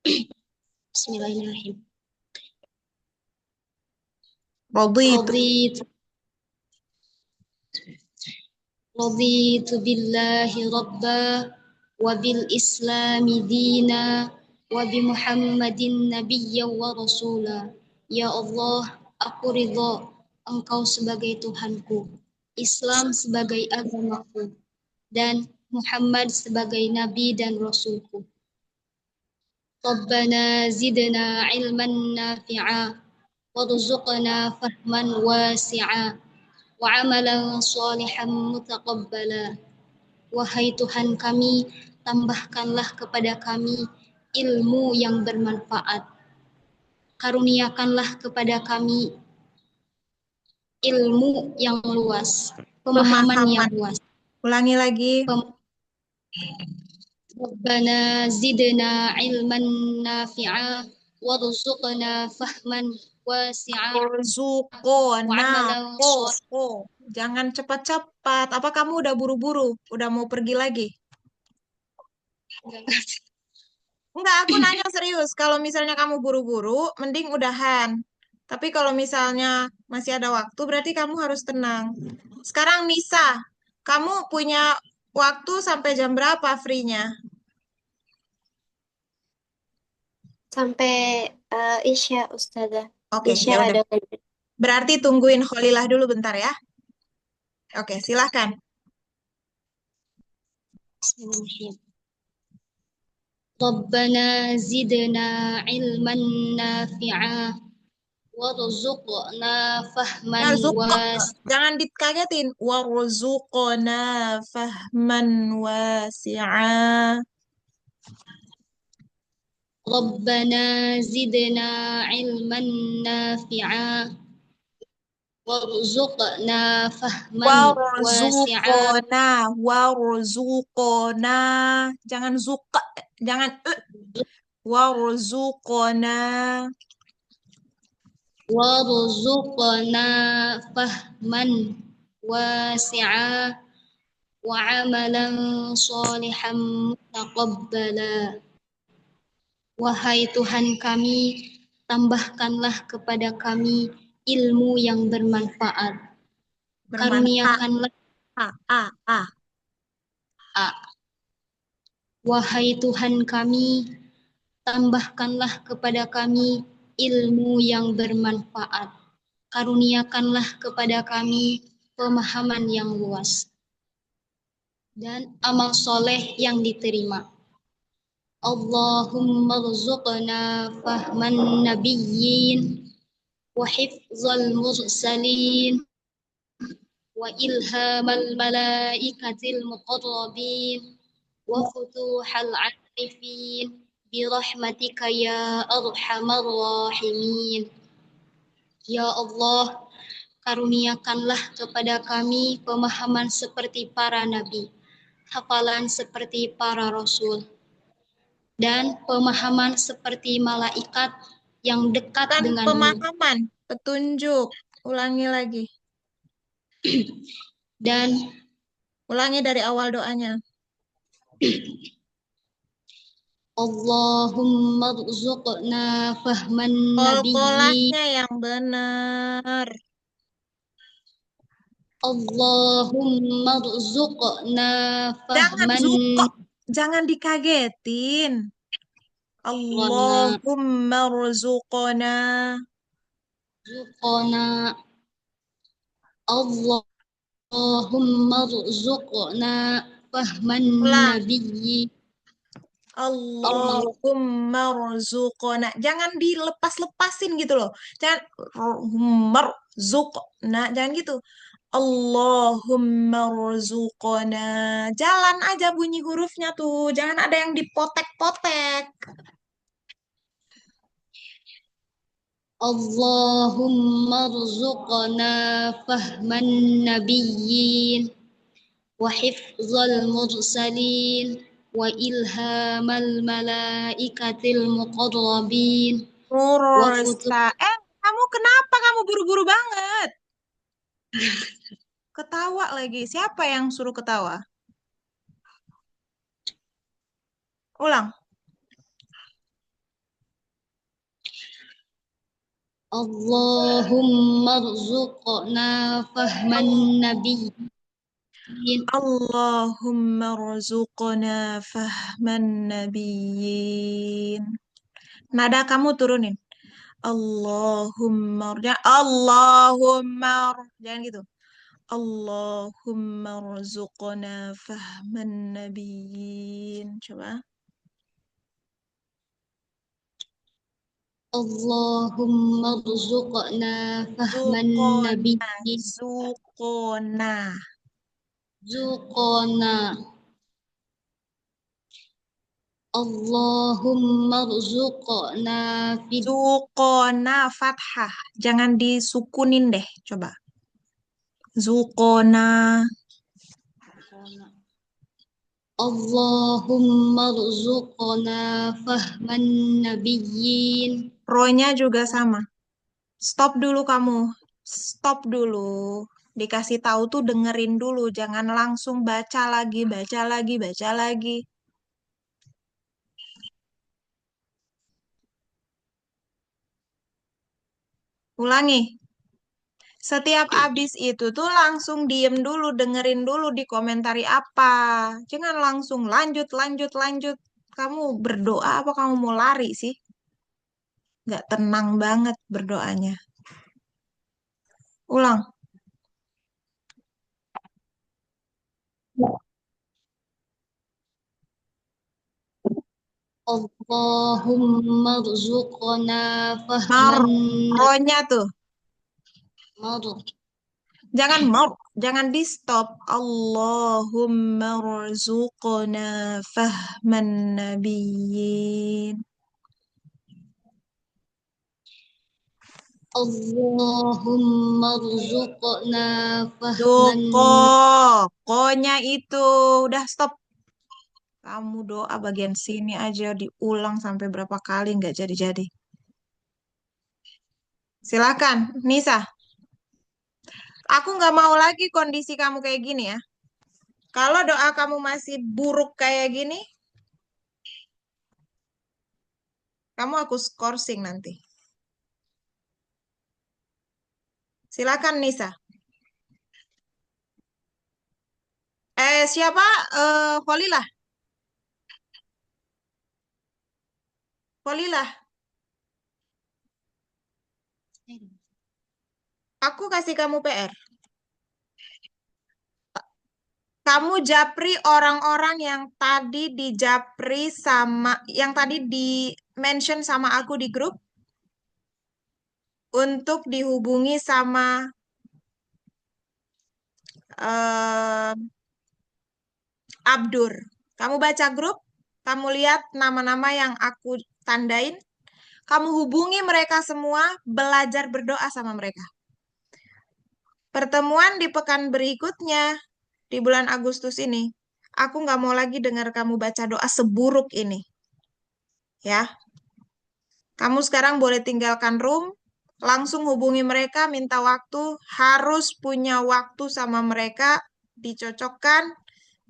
Bismillahirrahmanirrahim. Raditu. Raditu raditu billahi rabba wa bil islami dina wa bi Muhammadin nabiyya wa rasula. Ya Allah, aku ridha Engkau sebagai Tuhanku, Islam sebagai agamaku, dan Muhammad sebagai nabi dan rasulku. Rabbana zidna ilman nafi'a warzuqna fahman wasi'a wa amalan salihan mutaqabbala. Wahai Tuhan kami, tambahkanlah kepada kami ilmu yang bermanfaat. Karuniakanlah kepada kami ilmu yang luas, pemahaman yang Pemahaman. luas. Ulangi lagi. Rabbana zidna ilman nafi'a warzuqna fahman wasi'a wa Warzuqona. amalan Ko, shalih. ko. Jangan cepat-cepat. Apa kamu udah buru-buru? Udah mau pergi lagi? Enggak, aku nanya serius. Kalau misalnya kamu buru-buru, mending udahan. Tapi kalau misalnya masih ada waktu, berarti kamu harus tenang. Sekarang Nisa, kamu punya waktu sampai jam berapa free-nya? Sampai Isya, Ustazah. Oke, Isya ya udah. ada ngajar. Berarti tungguin Kholilah dulu bentar ya. Oke, silahkan. Bismillahirrahmanirrahim. Rabbana zidna ilman nafi'a warzuqna fahman Warzuq, wasi'a. jangan dikagetin. Warzuqna fahman wasi'a. Rabbana zidna ilman nafi'a warzuqna fahman wasi'a. Warzuqna, warzuqna. Jangan zuqa, jangan warzuqna. Warzuqna fahman wasi'a wa amalan salihan mutaqabbala. Wahai Tuhan kami, tambahkanlah kepada kami ilmu yang bermanfaat. Bermanfaat. Karuniakanlah A, A, A. Wahai Tuhan kami, tambahkanlah kepada kami ilmu yang bermanfaat. Karuniakanlah kepada kami pemahaman yang luas dan amal soleh yang diterima. Allahumma rzuqna fahman nabiyyin wa hifzal mursalin wa ilhamal malaikatil muqarrabin wa futuhal arifin bi rahmatika ya arhamar rahimin. Ya Allah, karuniakanlah kepada kami pemahaman seperti para nabi, hafalan seperti para rasul, dan pemahaman seperti malaikat yang dekat Bukan denganmu. pemahaman, petunjuk. Ulangi lagi. Dan Ulangi dari awal doanya. Allahumma rzuqna fahman nabiyyin. Kol-kolasnya yang benar. Allahumma rzuqna Jangan fahman zuko, jangan dikagetin. wana Allahumma rzuqna. rzuqna Allahumma rzuqna fahman Ulang. nabiyyin. Allah Allahumma rzuqna. Jangan dilepas-lepasin gitu loh. Jangan rzuqna. Jangan gitu. Allahumma rzuqna. Jalan aja bunyi hurufnya tuh. Jangan ada yang dipotek-potek. Allahumma rzuqna fahman nabiyyin wa hifzal mursalin wa ilhamal malaikatil muqarrabin wa futuh. Mursa. Kamu kenapa kamu buru-buru banget? Ketawa lagi. Siapa yang suruh ketawa? Ulang. Allahumma rzuqna fahman nabiyyin. Allahumma rzuqna fahman nabiyyin. Nada kamu turunin. Allahumma, jangan gitu. Allahumma rzuqna fahman nabiyyin. Coba. Allahumma rzuqna fahman Zuqona, nabiyyin. zuqona. Zuqna. Allahumma rzuqna fid. Zuqona fathah. Jangan disukunin deh. Coba. Zuqona. Allahumma rzuqna fahman nabiyyin. Ro-nya juga sama. Stop dulu kamu. Stop dulu. Dikasih tahu tuh dengerin dulu. Jangan langsung baca lagi, baca lagi, baca lagi. Ulangi. Setiap abis itu tuh langsung diem dulu, dengerin dulu di komentari apa. Jangan langsung lanjut, lanjut, lanjut. Kamu berdoa apa kamu mau lari sih? Nggak tenang banget berdoanya. Ulang. Allahumma rzuqna Mar. fahman Ro-nya tuh. nabiyyin. Jangan mau, jangan di stop. Allahumma rzuqna fahman nabiyyin. Allahumma rzuqna fahman. Zuko. Ko-nya itu. Udah stop. Kamu doa bagian sini aja diulang sampai berapa kali nggak jadi-jadi. Silakan, Nisa. Aku nggak mau lagi kondisi kamu kayak gini ya. Kalau doa kamu masih buruk kayak gini, kamu aku skorsing nanti. Silakan Nisa. Siapa? Kholilah. Kholilah. Aku kasih kamu PR. Kamu japri orang-orang yang tadi dijapri sama, yang tadi di mention sama aku di grup untuk dihubungi sama Abdur. Kamu baca grup, kamu lihat nama-nama yang aku tandain, kamu hubungi mereka semua, belajar berdoa sama mereka. Pertemuan di pekan berikutnya, di bulan Agustus ini, aku nggak mau lagi dengar kamu baca doa seburuk ini. Ya, kamu sekarang boleh tinggalkan room, langsung hubungi mereka, minta waktu, harus punya waktu sama mereka, dicocokkan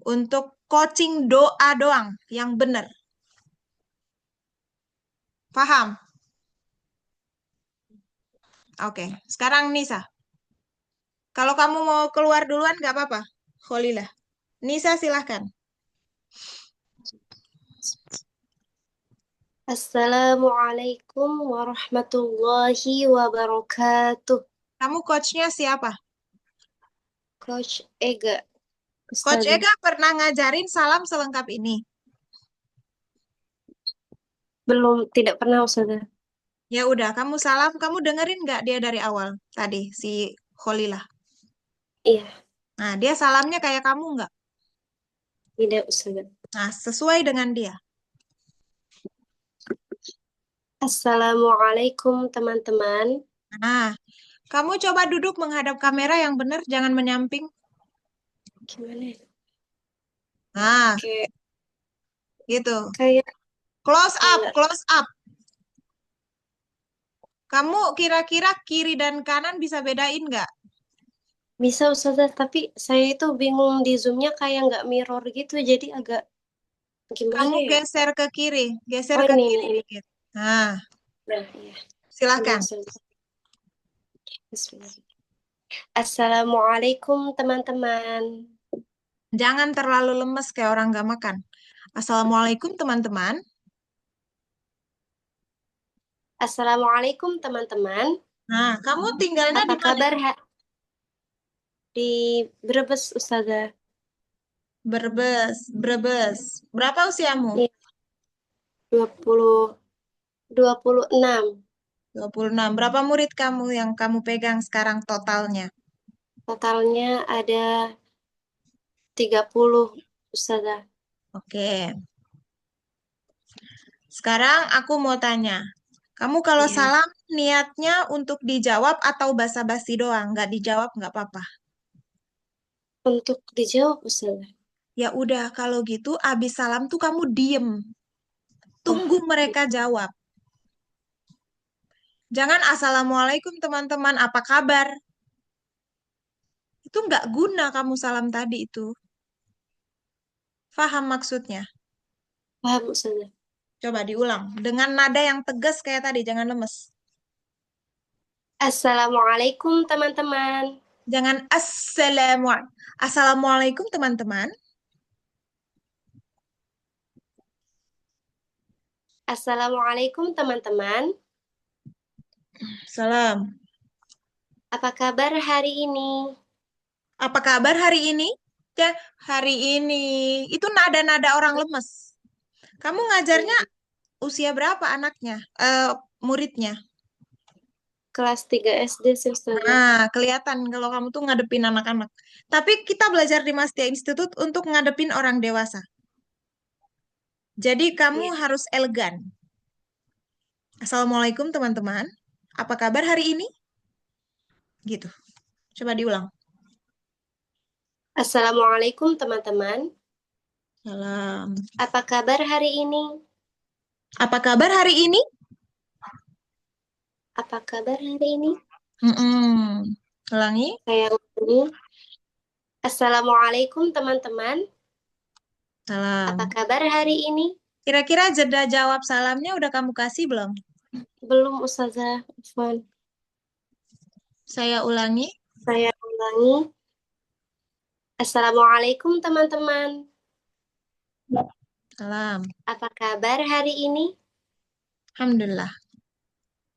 untuk coaching doa doang yang benar. Paham? Oke, sekarang Nisa. Kalau kamu mau keluar duluan nggak apa-apa, Kholilah. Nisa silahkan. Assalamualaikum warahmatullahi wabarakatuh. Kamu coachnya siapa? Coach Ega, Coach Ustazah. Ega pernah ngajarin salam selengkap ini. Belum, tidak pernah Ustazah. Ya udah, kamu salam, kamu dengerin nggak dia dari awal tadi si Kholilah? Iya, Nah, dia salamnya kayak kamu nggak? tidak Ustazah. Nah, sesuai dengan dia. Assalamualaikum teman-teman. Nah, kamu coba duduk menghadap kamera yang benar, jangan menyamping. Gimana ya? Nah, Kayak gitu. kayak Close up, enggak close up. Kamu kira-kira kiri dan kanan bisa bedain nggak? bisa Ustazah, tapi saya itu bingung di Zoom-nya kayak nggak mirror gitu, jadi agak gimana Kamu ya? geser ke kiri, geser Oh ke ini kiri ini. dikit. Nah, Nah, iya. Ini silakan. Ustazah. Bismillah. Assalamualaikum teman-teman. Jangan terlalu lemes kayak orang gak makan. Assalamualaikum teman-teman. Assalamualaikum teman-teman. Nah, kamu tinggalnya Apa di mana? kabar di Brebes, Ustazah? Brebes, Brebes. Berapa usiamu? Iya, 20, 26. 26. Berapa murid kamu yang kamu pegang sekarang totalnya? Totalnya ada 30, Ustazah. Oke. Sekarang aku mau tanya. Kamu kalau Iya, salam niatnya untuk dijawab atau basa-basi doang? Nggak dijawab nggak apa-apa. untuk dijawab, Ustazah. Ya udah, kalau gitu abis salam tuh kamu diem. Oh, Tunggu mereka jawab. Jangan assalamualaikum teman-teman, apa kabar? Itu nggak guna kamu salam tadi itu. Faham maksudnya? paham, Ustazah. Coba diulang. Dengan nada yang tegas kayak tadi, jangan lemes. Assalamualaikum teman-teman. Jangan assalamualaikum teman-teman. Assalamualaikum teman-teman. Salam. Apa kabar hari ini? Apa kabar hari ini? Ya, hari ini. Itu nada-nada orang lemes. Kamu ngajarnya Iya, usia berapa anaknya? Muridnya? kelas 3 SD sih, Ustazah. Nah, kelihatan kalau kamu tuh ngadepin anak-anak. Tapi kita belajar di Mastia Institute untuk ngadepin orang dewasa. Jadi kamu Iya. harus elegan. Assalamualaikum teman-teman. Apa kabar hari ini? Gitu. Coba diulang. Assalamualaikum teman-teman. Salam. Apa kabar hari ini? Apa kabar hari ini? Apa kabar hari ini? Mm-mm. Ulangi. Saya ulangi. Assalamualaikum teman-teman. Apa Salam. kabar hari ini? Kira-kira jeda jawab salamnya udah kamu kasih belum? Belum, Ustazah. Afwan. Saya ulangi. Saya ulangi. Assalamualaikum teman-teman. Salam. Apa kabar hari ini? Alhamdulillah.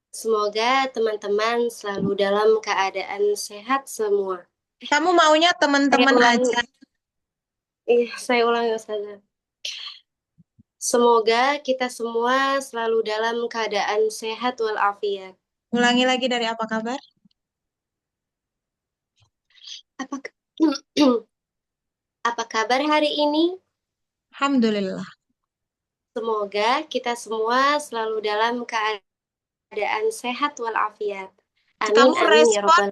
Semoga teman-teman selalu dalam keadaan sehat semua. Kamu maunya Saya teman-teman ulangi. aja. Iya, saya ulangi, Ustazah. Semoga kita semua selalu dalam keadaan sehat walafiat. Ulangi lagi dari apa kabar? Apa apa kabar hari ini? Alhamdulillah. Semoga kita semua selalu dalam keadaan sehat walafiat. Amin, Kamu amin ya respon, robbal.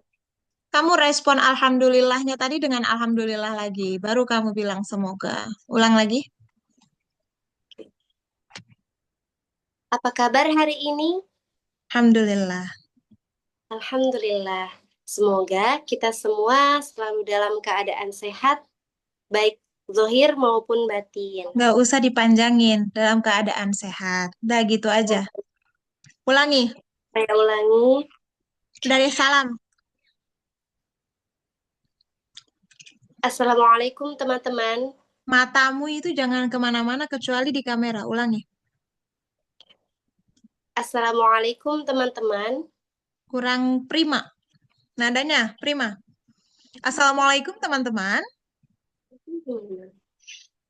kamu respon alhamdulillahnya tadi dengan alhamdulillah lagi. Baru kamu bilang semoga. Ulang lagi. Apa kabar hari ini? Alhamdulillah. Alhamdulillah. Semoga kita semua selalu dalam keadaan sehat, baik zahir maupun batin. Nggak usah dipanjangin dalam keadaan sehat. Udah gitu aja. Ulangi. Saya ulangi. Dari salam. Assalamualaikum teman-teman. Matamu itu jangan kemana-mana kecuali di kamera. Ulangi. Assalamualaikum teman-teman. Kurang prima. Nadanya prima. Assalamualaikum teman-teman.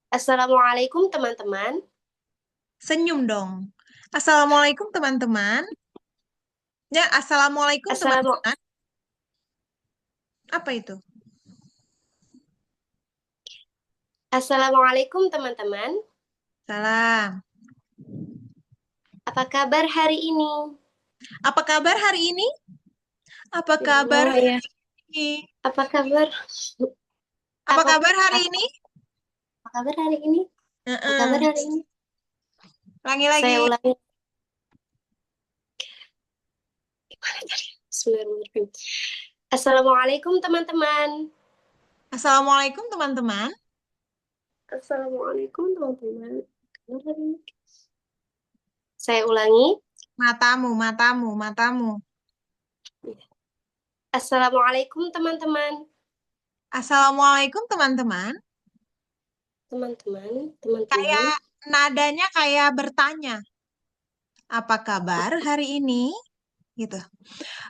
Assalamualaikum teman-teman. Senyum dong. Assalamualaikum teman-teman. Ya, assalamualaikum Assalamu teman-teman. Apa itu? Assalamualaikum teman-teman. Salam. Apa kabar hari ini? Apa kabar hari ini? Apa kabar Oh, ya. ini? Apa kabar? Apa Apa, kabar hari apa, ini? apa kabar hari ini? Apa kabar Heeh. hari ini? Ulangi lagi. Saya ulangi. Bismillahirrahmanirrahim. Assalamualaikum teman-teman. Assalamualaikum teman-teman. Assalamualaikum teman-teman. Saya ulangi. Matamu, matamu, matamu. Assalamualaikum teman-teman. Assalamualaikum teman-teman. Teman-teman, teman-teman. Kayak nadanya kayak bertanya, apa kabar hari ini? Gitu.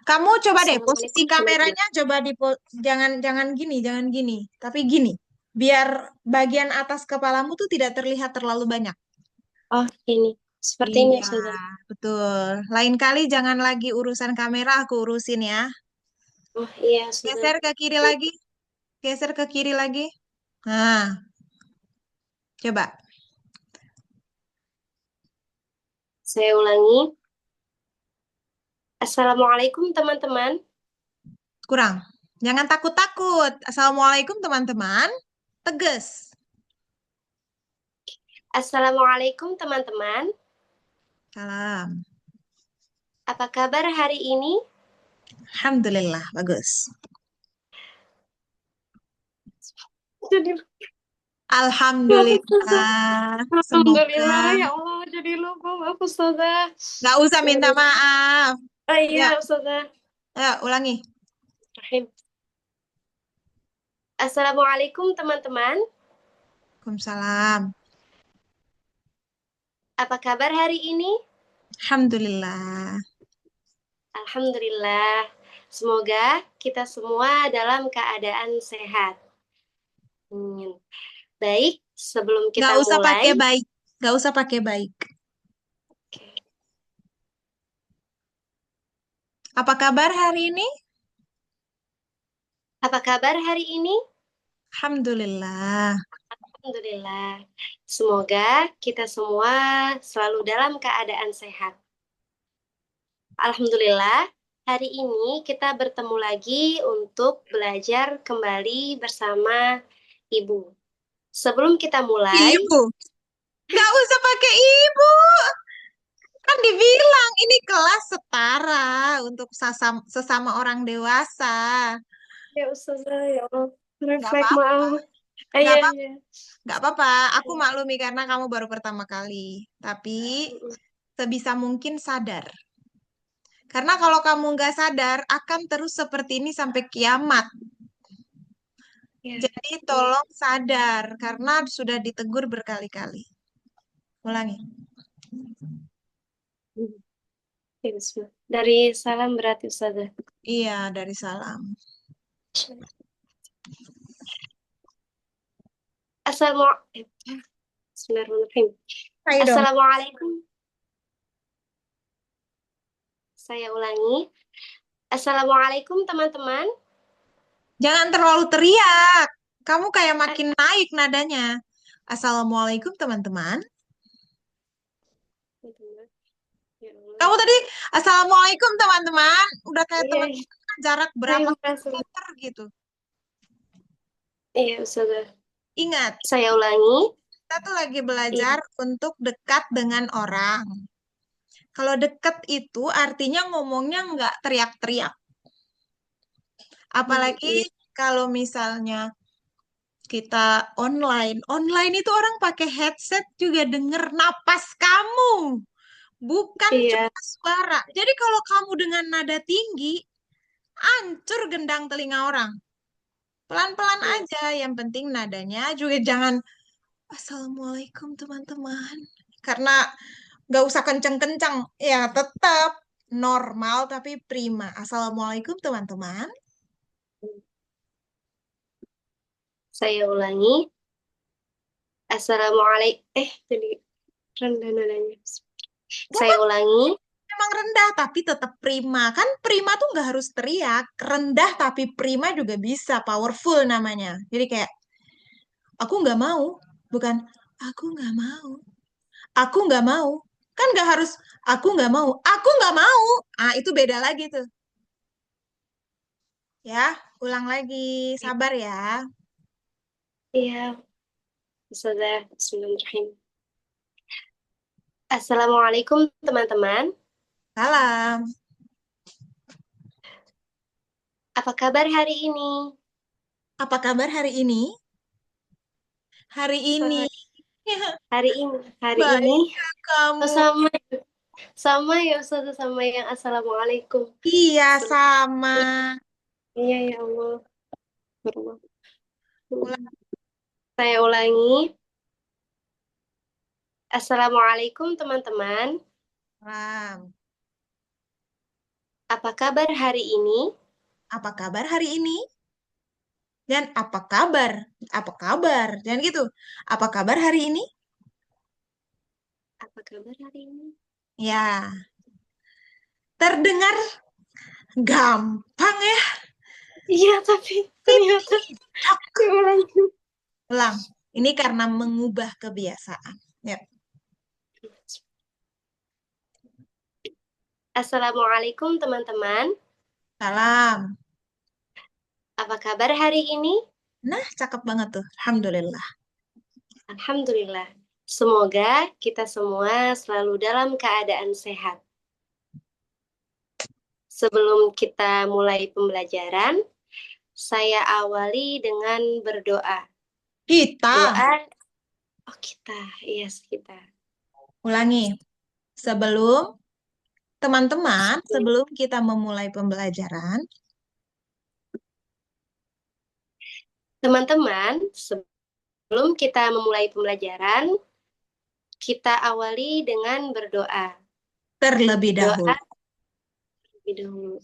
Kamu coba deh posisi Assalamualaikum teman-teman. kameranya coba jangan jangan gini, tapi gini. Biar bagian atas kepalamu tuh tidak terlihat terlalu banyak. Oh, ini. Seperti ini, Iya, Ustazah. betul. Lain kali jangan lagi urusan kamera, aku urusin ya. Oh, iya, Ustazah. Geser ke kiri lagi, geser ke kiri lagi. Nah, coba. Saya ulangi. Assalamualaikum teman-teman. Kurang. Jangan takut-takut. Assalamualaikum teman-teman. Tegas. Assalamualaikum teman-teman. Salam. Apa kabar hari ini? Alhamdulillah, bagus. Jadi Alhamdulillah. Alhamdulillah, Semoga ya Allah, jadi lupa, maaf Ustazah. nggak usah minta maaf. Oh iya, Ya, Ustazah. ya, ulangi. Rahim. Assalamualaikum teman-teman. Waalaikumsalam. Apa kabar hari ini? Alhamdulillah. Alhamdulillah. Semoga kita semua dalam keadaan sehat. Amin. Baik, sebelum Nggak kita usah pakai mulai, baik. Nggak usah pakai baik. Apa kabar hari ini? apa kabar hari ini? Alhamdulillah. Alhamdulillah. Semoga kita semua selalu dalam keadaan sehat. Alhamdulillah, hari ini kita bertemu lagi untuk belajar kembali bersama Ibu. Sebelum kita mulai, Ibu. Nggak usah pakai ibu. Kan dibilang ini kelas setara untuk sesama orang dewasa. ya Ustazah, ya Allah, Nggak refleks apa-apa. maaf. Nggak Iya, apa, iya. nggak apa-apa. Aku maklumi karena kamu baru pertama kali. Tapi sebisa mungkin sadar. Karena kalau kamu nggak sadar, akan terus seperti ini sampai kiamat. Ya, Jadi tolong sadar, karena sudah ditegur berkali-kali. Ulangi. ya, Bismillah. Dari salam berarti Ustazah. Iya, dari salam. Assalamualaikum. Bismillahirrahmanirrahim. Ayo dong. Assalamualaikum. Saya ulangi. Assalamualaikum teman-teman. Jangan terlalu teriak. Kamu kayak makin naik nadanya. Assalamualaikum teman-teman. Ya Allah. Kamu tadi Assalamualaikum teman-teman. Udah kayak Iya, teman jarak berapa saya merasa. meter gitu. Iya, Ustazah. Ingat, Saya ulangi. kita tuh lagi belajar untuk dekat dengan orang. Kalau dekat itu artinya ngomongnya nggak teriak-teriak. Apalagi kalau misalnya kita online. Online itu orang pakai headset juga denger napas kamu. Bukan Iya, cuma suara. Jadi kalau kamu dengan nada tinggi, hancur gendang telinga orang. Pelan-pelan iya. aja. Yang penting nadanya juga jangan Assalamualaikum teman-teman. Karena nggak usah kenceng-kenceng. Ya tetap normal tapi prima. Assalamualaikum teman-teman. Saya ulangi. Assalamualaikum. Jadi rendah nadanya. Saya ulangi. Memang rendah tapi tetap prima. Kan prima tuh nggak harus teriak. Rendah tapi prima juga bisa. Powerful namanya. Jadi kayak, aku nggak mau. Bukan, aku nggak mau. Aku nggak mau. Kan nggak harus, aku nggak mau. Aku nggak mau. Ah, itu beda lagi tuh. Ya, ulang lagi. Sabar ya. Iya, Ustazah. Bismillahirrahmanirrahim. Assalamualaikum teman-teman. Salam. Apa kabar hari ini? Apa kabar hari ini? Hari ini. Hari ini. Hari Baik ini. kamu. Oh, sama ya Ustazah, sama yang Assalamualaikum. Iya, sama. Iya, ya Allah. Berubah. Ulang. Saya ulangi. Assalamualaikum teman-teman. Salam. Apa kabar hari ini? Apa kabar hari ini? Dan apa kabar? Apa kabar? Jangan gitu. Apa kabar hari ini? Apa kabar hari ini? Ya, terdengar gampang ya. Iya, tapi ternyata Cok. diulangi. Ulang. Ini karena mengubah kebiasaan. Ya. Assalamualaikum teman-teman. Salam. Apa kabar hari ini? Nah, cakep banget tuh. Alhamdulillah. Alhamdulillah. Semoga kita semua selalu dalam keadaan sehat. Sebelum kita mulai pembelajaran, saya awali dengan berdoa. Kita. Doa, oh kita, yes kita. Ulangi. Teman-teman, sebelum kita memulai pembelajaran, Teman-teman, sebelum kita memulai pembelajaran, kita awali dengan berdoa. terlebih dahulu. Doa terlebih dahulu.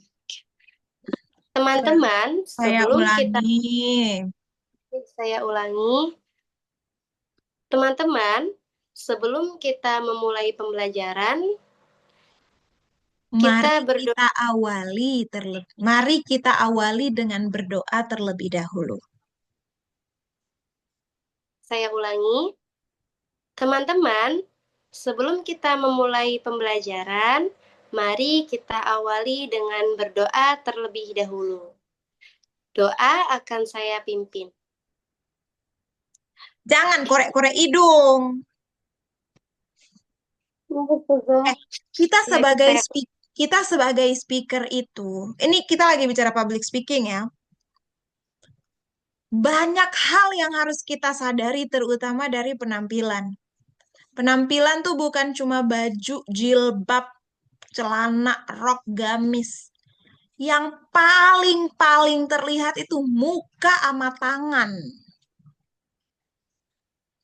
Teman-teman, Saya sebelum kita ulangi. saya ulangi, teman-teman, sebelum kita memulai pembelajaran, kita berdoa. Mari kita awali dengan berdoa terlebih dahulu. Saya ulangi, teman-teman, sebelum kita memulai pembelajaran, mari kita awali dengan berdoa terlebih dahulu. Doa akan saya pimpin. Jangan korek-korek hidung. Kita sebagai speaker itu, ini kita lagi bicara public speaking ya. Banyak hal yang harus kita sadari terutama dari penampilan. Penampilan tuh bukan cuma baju, jilbab, celana, rok, gamis. Yang paling terlihat itu muka sama tangan.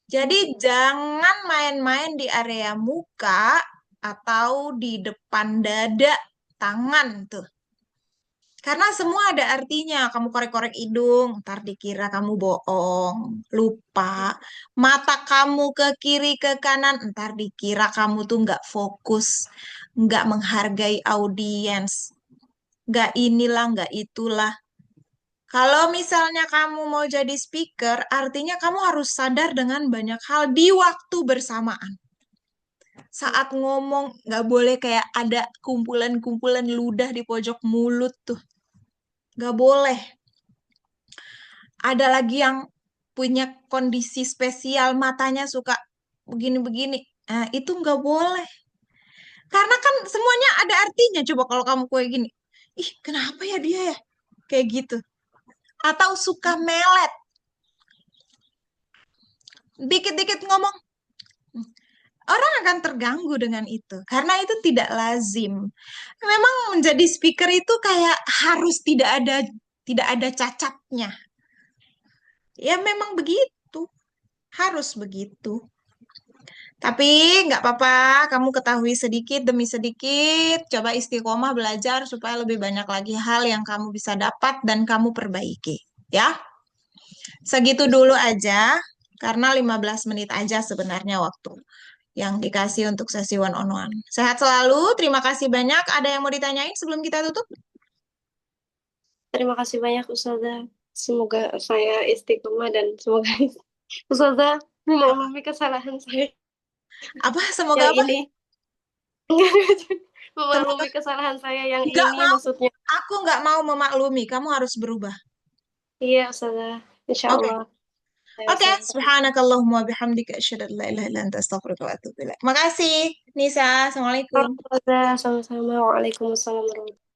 Jadi jangan main-main di area muka atau di depan dada, tangan tuh. Karena semua ada artinya. Kamu korek-korek hidung, ntar dikira kamu bohong, lupa. Mata kamu ke kiri, ke kanan, ntar dikira kamu tuh nggak fokus, nggak menghargai audiens, nggak inilah, nggak itulah. Kalau misalnya kamu mau jadi speaker, artinya kamu harus sadar dengan banyak hal di waktu bersamaan. Saat ngomong, nggak boleh kayak ada kumpulan-kumpulan ludah di pojok mulut tuh. Nggak boleh. Ada lagi yang punya kondisi spesial, matanya suka begini-begini. Nah, itu nggak boleh. Karena kan semuanya ada artinya. Coba kalau kamu kayak gini. Ih, kenapa ya dia ya? Kayak gitu. Atau suka melet. Dikit-dikit ngomong. Orang akan terganggu dengan itu. Karena itu tidak lazim. Memang menjadi speaker itu kayak harus tidak ada cacatnya. Ya memang begitu. Harus begitu. Tapi nggak apa-apa, kamu ketahui sedikit demi sedikit, coba istiqomah belajar supaya lebih banyak lagi hal yang kamu bisa dapat dan kamu perbaiki. Ya, segitu dulu aja, karena 15 menit aja sebenarnya waktu yang dikasih untuk sesi one on one. Sehat selalu, terima kasih banyak. Ada yang mau ditanyain sebelum kita tutup? Terima kasih banyak Ustazah. Semoga saya istiqomah dan semoga Ustazah memaklumi kesalahan saya Apa? Semoga yang apa? ini. Semoga Memaklumi kesalahan saya yang nggak ini mau. maksudnya. Aku nggak mau memaklumi, kamu harus berubah. Iya Ustazah. Insya Oke. Allah. Saya Oke, usahakan. subhanakallahumma bihamdika asyhadu an la ilaha illa anta astaghfiruka wa atubu ilaik. Makasih, Nisa. Assalamualaikum. Ustazah, sama-sama. Waalaikumsalam warahmatullahi wabarakatuh.